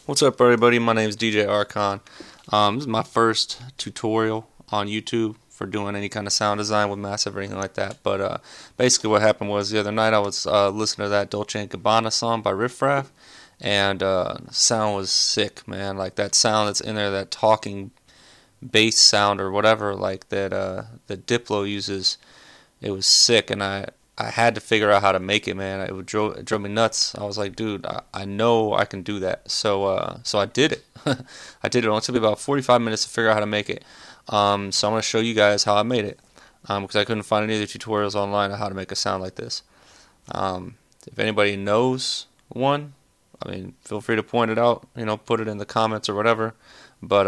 What's up, everybody? My name is djrcon. This is my first tutorial on YouTube for doing any kind of sound design with Massive or anything like that. But basically what happened was the other night I was listening to that Dolce and Gabbana song by Riff Raff, and the sound was sick, man. Like that sound that's in there, that talking bass sound or whatever, like that Diplo uses, it was sick, and I had to figure out how to make it, man. It drove me nuts. I was like, dude, I know I can do that. So I did it. I did it. It only took me about 45 minutes to figure out how to make it. So I'm going to show you guys how I made it, because I couldn't find any other tutorials online on how to make a sound like this. If anybody knows one, I mean, feel free to point it out. You know, put it in the comments or whatever. But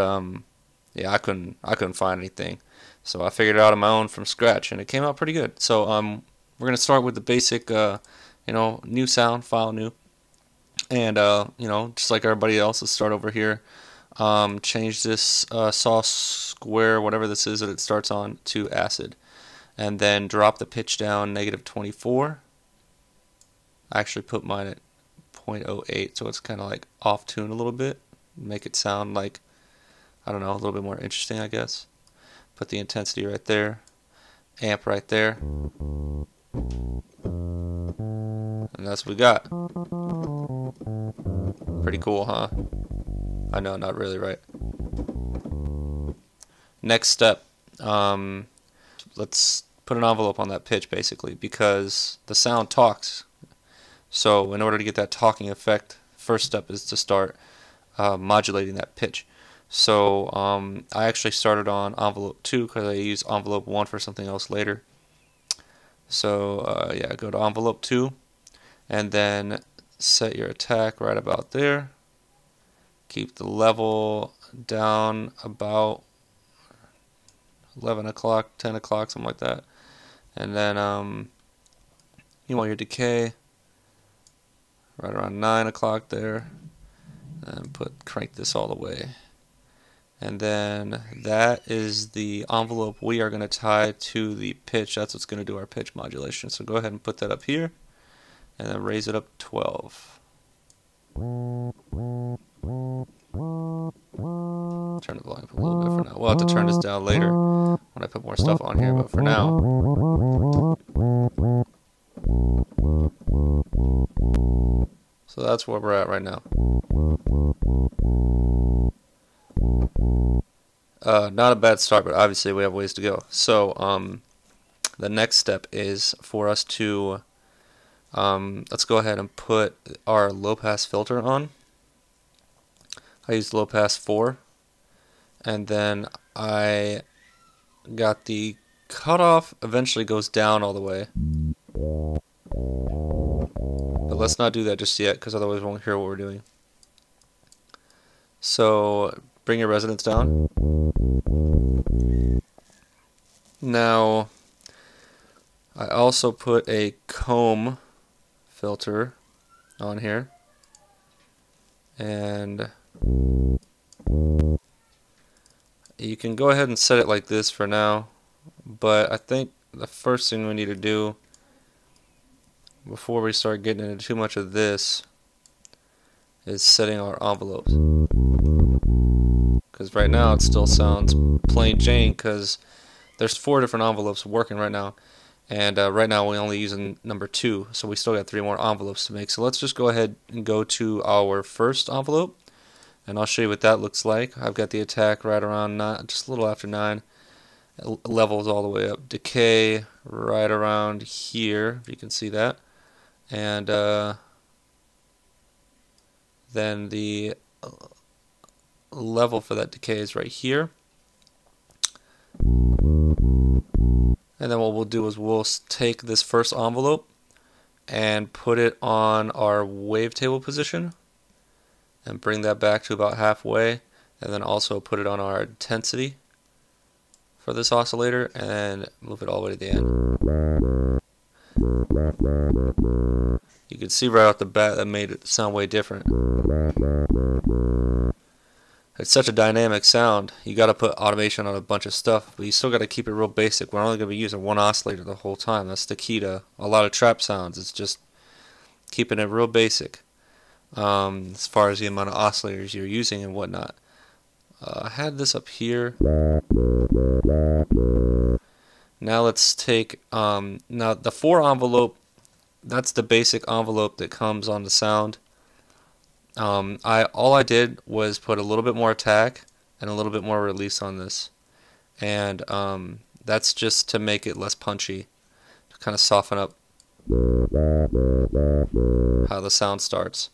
yeah, I couldn't find anything. So I figured it out on my own from scratch, and it came out pretty good. So we're going to start with the basic, new sound, file new. And, just like everybody else, let's start over here. Change this saw square, whatever this is that it starts on, to acid. And then drop the pitch down -24. I actually put mine at 0.08, so it's kind of like off tune a little bit. Make it sound like, I don't know, a little bit more interesting, I guess. Put the intensity right there. Amp right there. And that's what we got. Pretty cool, huh? I know, not really, right? Next step, let's put an envelope on that pitch, basically, because the sound talks. So in order to get that talking effect, first step is to start modulating that pitch. So I actually started on envelope 2 because I use envelope 1 for something else later. So yeah, go to envelope 2 and then set your attack right about there. Keep the level down about 11 o'clock, 10 o'clock, something like that. And then you want your decay right around 9 o'clock there. And crank this all the way. And then that is the envelope we are going to tie to the pitch. That's what's going to do our pitch modulation. So go ahead and put that up here, and then raise it up 12. Turn the volume up a little bit for now. We'll have to turn this down later when I put more stuff on here, but for now. So that's where we're at right now. Not a bad start, but obviously we have ways to go. So the next step is for us to let's go ahead and put our low pass filter on. I used low pass 4, and then I got the cutoff eventually goes down all the way, but let's not do that just yet, because otherwise we won't hear what we're doing. So bring your resonance down. Now I also put a comb filter on here, and you can go ahead and set it like this for now, but I think the first thing we need to do before we start getting into too much of this is setting our envelopes, because right now it still sounds plain Jane because there's 4 different envelopes working right now, and right now we're only using number 2, so we still got 3 more envelopes to make. So let's just go ahead and go to our first envelope, and I'll show you what that looks like. I've got the attack right around 9, just a little after 9. Levels all the way up. Decay right around here, if you can see that. And then the level for that decay is right here. And then what we'll do is we'll take this first envelope and put it on our wavetable position and bring that back to about halfway, and then also put it on our intensity for this oscillator and move it all the way to the end. You can see right off the bat that made it sound way different. It's such a dynamic sound. You got to put automation on a bunch of stuff, but you still got to keep it real basic. We're only going to be using one oscillator the whole time. That's the key to a lot of trap sounds. It's just keeping it real basic. as far as the amount of oscillators you're using and whatnot. I had this up here. Now let's take, now the 4 envelope, that's the basic envelope that comes on the sound. All I did was put a little bit more attack and a little bit more release on this. And that's just to make it less punchy, to kind of soften up how the sound starts.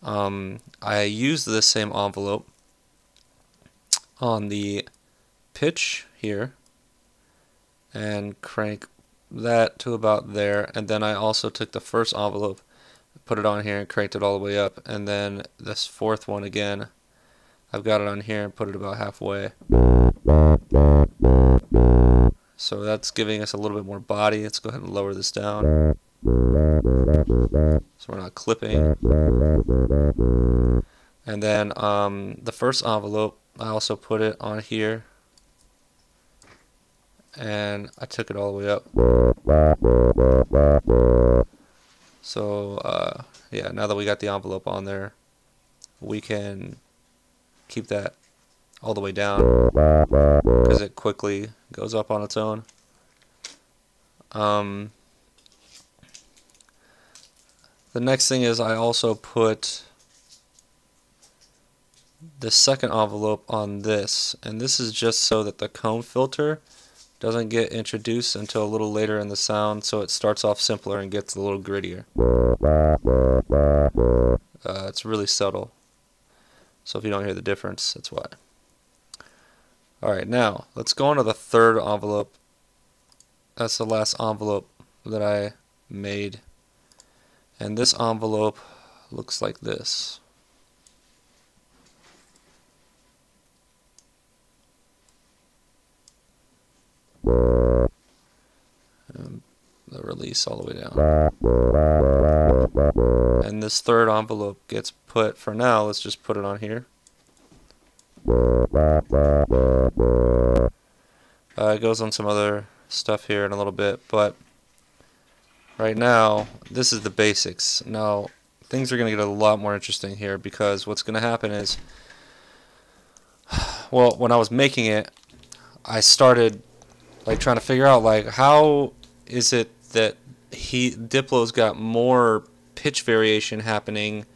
I used this same envelope on the pitch here and crank that to about there, and then I also took the first envelope, put it on here and cranked it all the way up, and then this fourth one again, I've got it on here and put it about halfway. So that's giving us a little bit more body. Let's go ahead and lower this down so we're not clipping. And then the first envelope, I also put it on here and I took it all the way up. So yeah, now that we got the envelope on there, we can keep that all the way down because it quickly goes up on its own. The next thing is I also put the second envelope on this, and this is just so that the comb filter doesn't get introduced until a little later in the sound, so it starts off simpler and gets a little grittier. It's really subtle, so if you don't hear the difference, that's why. Alright, now let's go on to the third envelope. That's the last envelope that I made, and this envelope looks like this. And the release all the way down. And this third envelope gets put, for now, let's just put it on here. It goes on some other stuff here in a little bit, but right now, this is the basics. Now, things are going to get a lot more interesting here because what's going to happen is, well, when I was making it, I started like trying to figure out like how is it that Diplo's got more pitch variation happening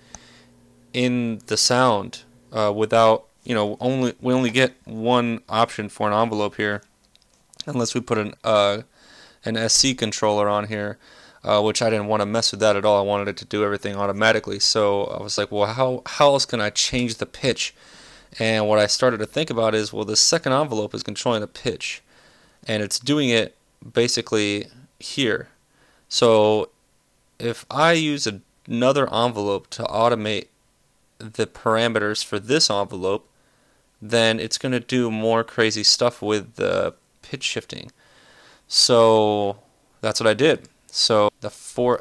in the sound without, you know, we only get one option for an envelope here unless we put an SC controller on here, which I didn't want to mess with that at all. I wanted it to do everything automatically. So I was like, well, how else can I change the pitch? And what I started to think about is, well, the second envelope is controlling the pitch, and it's doing it basically here. So if I use another envelope to automate the parameters for this envelope, then it's going to do more crazy stuff with the pitch shifting. So that's what I did. So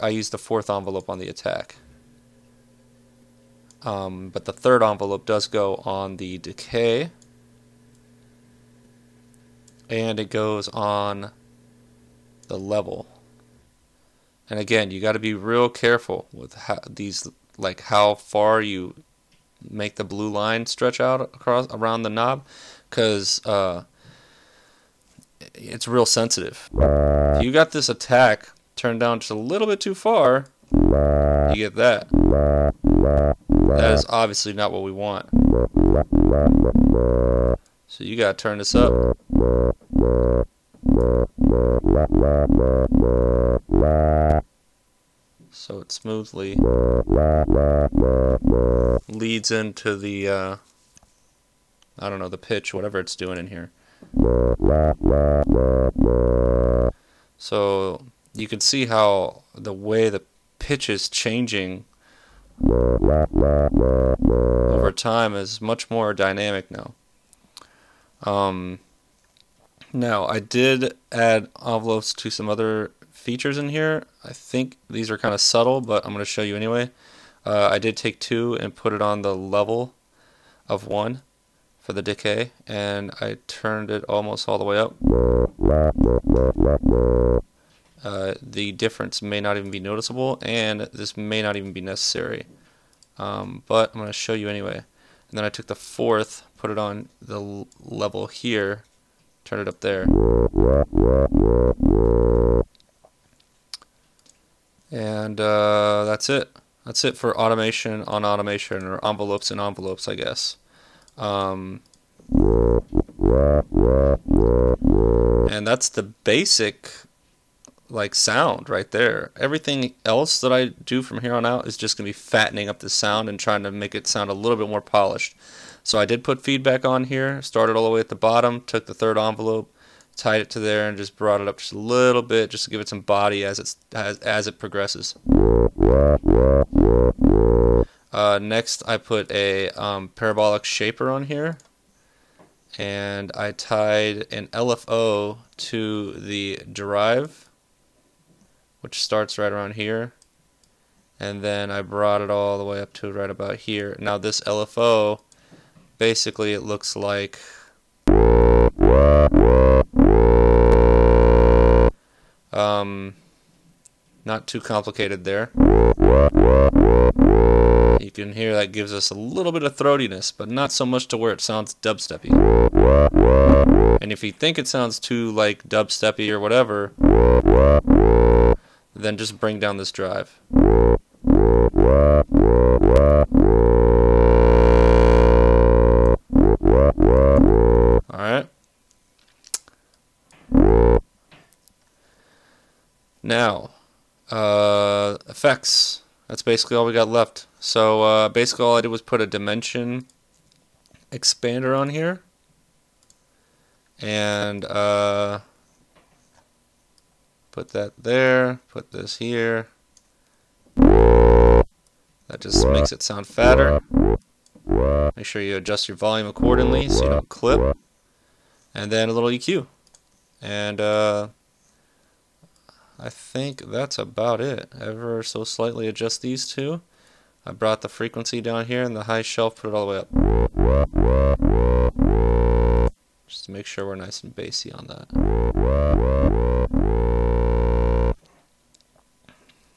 I used the fourth envelope on the attack. But the third envelope does go on the decay, and it goes on the level. And again, you got to be real careful with how far you make the blue line stretch out around the knob, because it's real sensitive. If you got this attack turned down just a little bit too far, you get that. That is obviously not what we want. So you gotta turn this up. So it smoothly leads into the, I don't know, the pitch, whatever it's doing in here. So you can see how the way the pitch is changing over time is much more dynamic now. Now I did add envelopes to some other features in here. I think these are kind of subtle, but I'm going to show you anyway. I did take 2 and put it on the level of 1 for the decay, and I turned it almost all the way up. The difference may not even be noticeable, and this may not even be necessary. but I'm going to show you anyway. And then I took the fourth, put it on the level here, turn it up there. And that's it. That's it for automation on automation, or envelopes and envelopes, I guess. And that's the basic like sound right there. Everything else that I do from here on out is just gonna be fattening up the sound and trying to make it sound a little bit more polished. So I did put feedback on here, started all the way at the bottom, took the third envelope, tied it to there, and just brought it up just a little bit just to give it some body as it progresses. Next I put a parabolic shaper on here, and I tied an LFO to the drive, which starts right around here, and then I brought it all the way up to right about here. Now this LFO, basically it looks like not too complicated there. You can hear that gives us a little bit of throatiness, but not so much to where it sounds dubsteppy. And if you think it sounds too like dubsteppy or whatever, then just bring down this drive. Alright. Now, effects. That's basically all we got left. So basically all I did was put a dimension expander on here, and put that there, put this here. That just makes it sound fatter. Make sure you adjust your volume accordingly so you don't clip. And then a little EQ. And I think that's about it. Ever so slightly adjust these two. I brought the frequency down here and the high shelf, put it all the way up. Just to make sure we're nice and bassy on that.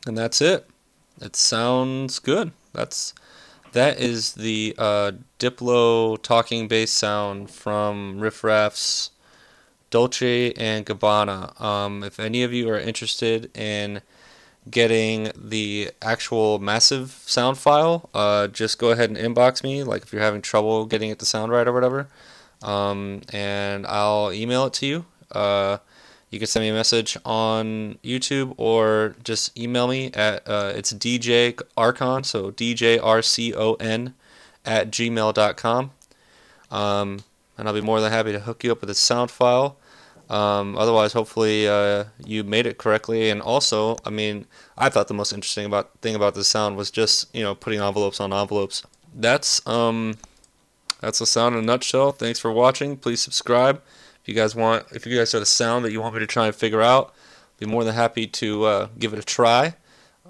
And that's it. It sounds good. That is the Diplo talking bass sound from Riff Raff's Dolce and Gabbana. If any of you are interested in getting the actual massive sound file, just go ahead and inbox me, like if you're having trouble getting it to sound right or whatever, and I'll email it to you. You can send me a message on YouTube or just email me at it's djrcon, so djrcon @gmail.com. And I'll be more than happy to hook you up with a sound file. Otherwise, hopefully you made it correctly. And also, I mean, I thought the most interesting thing about this sound was just, you know, putting envelopes on envelopes. That's the sound in a nutshell. Thanks for watching. Please subscribe if you guys have a sound that you want me to try and figure out. I'll be more than happy to give it a try.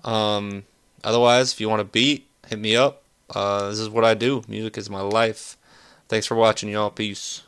Otherwise, if you want a beat, hit me up. This is what I do. Music is my life. Thanks for watching, y'all. Peace.